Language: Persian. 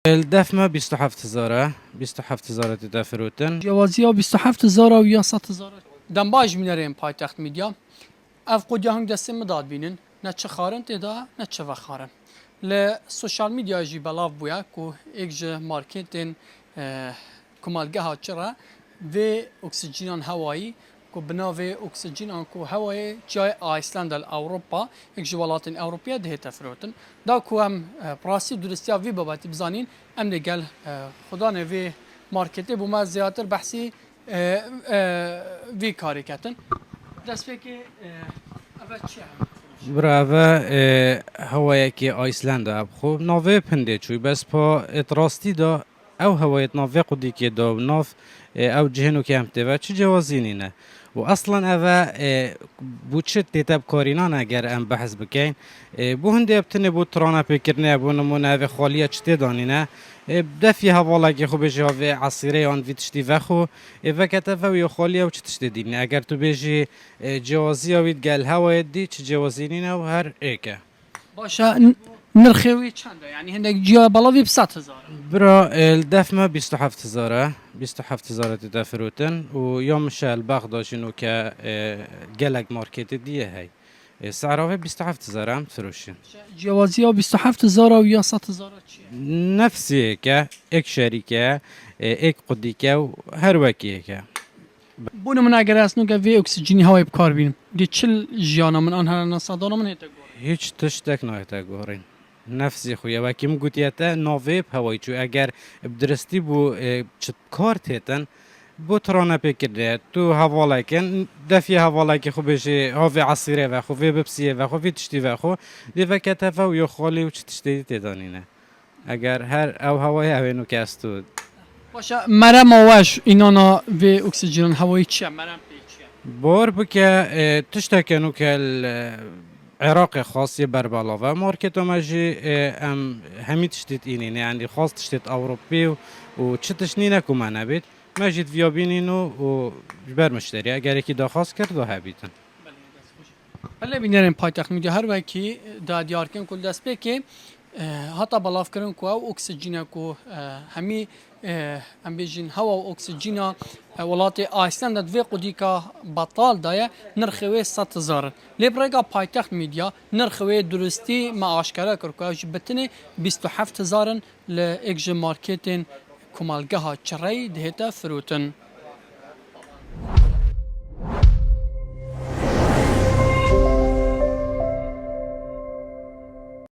الدفمة 27000 27000 تدفروتن جوازی ها 27000 و یا 100000 دنباج می‌نریم پایتخت میدیا اف قدیا هنگ دسته مداد بینن نه چه خارن تدا نه چه وخارن ل سوشال میدیا جی بلاف بویا کو اگج مارکتین کمالگه ها چرا و اکسیژن هوایی کو بناو اکسیژن کو هوایی جای آیسلند اروپا اگج ولاتن اروپیا ده تفروتن دا کو هم پراسی درستیا وی بابتی بزانین ام دگل خدا نوی مارکتی بوما زیاتر بحثی وی کاری کتن دست که اول چی هم براوه هوایکی آیسلند اب خوب ناوه پنده چوی بس پا اتراستی دا او هوایت ناوه قدی که دا ناف او جهنو که هم تیوه چه جوازینی نه و اصلا اوه بو چه تیتب کارینان اگر ام بحث بکین بو هنده ابتنه بو ترانه پیکرنه بو نمونه اوه خالیه چه دانینه دفی حواله که خو بجی هاوی عصیره آن وی تشتی وخو وکت وی خالیه و چه تشتی دینه اگر تو بجی جوازی هاوید گل هوای دی چه جوازینی نه و هر ایکه باشه نرخوی چنده یعنی هندک جیا بلاوی ب 100000 برا الدفمة 27000 27000 تدفروتن و يوم الشال باخداشنو ك جلق ماركت ديه هاي سعره 27000 فروشين جوازی ها 27000 و یا 100000 چیه نفسي ك اك شركة اك قديكة و هر وكيكة بونه من اگر اسنو که وی اکسیژنی هوای بکار بینم دی چل جیانا من آنها نصادانا من هیته گوره هیچ تشتك نايتا گورين نفسي خويا وكيم قوتيتا نوفيب هواي چو اگر بدرستي بو چت كارت هيتن بو ترانا بكرده تو هوالاكن دفي هوالاكي خو بيجي هوفي عصيره و خو في بيبسيه و خو في تشتي و خو دي فكتا و يو خالي و تشتي تدانينه اگر هر او هواي هوينو كاستو باشه مرم آوش اینانا وی اکسیژن هوایی چیه مرم پی چیه بور بك تشتكنو كال عراق خاصية بربلاوة ماركت ماجي ام همي تشتت إنين يعني خاص تشتت أوروبي و تشتشنينا كمان بيت ماجد فيابينينو و جبر مشتري اگر يكي دا خاص کرد دا هبيتن بله بینرین پایتخت میدیا هر وکی دا دیار کن کل دست به که حتی بلاف کرن کو او اکسیژن کو همی ام بیجین هوا و اکسیژن ولات آیسلند دوی قدی که بطال دایه نرخوی 100000 لیبرگا پایتخت میدیا نرخوی درستی ما آشکارا کرد که بتنه 27000 ل اگج مارکتین کمالگه ها چرای دهتا فروتن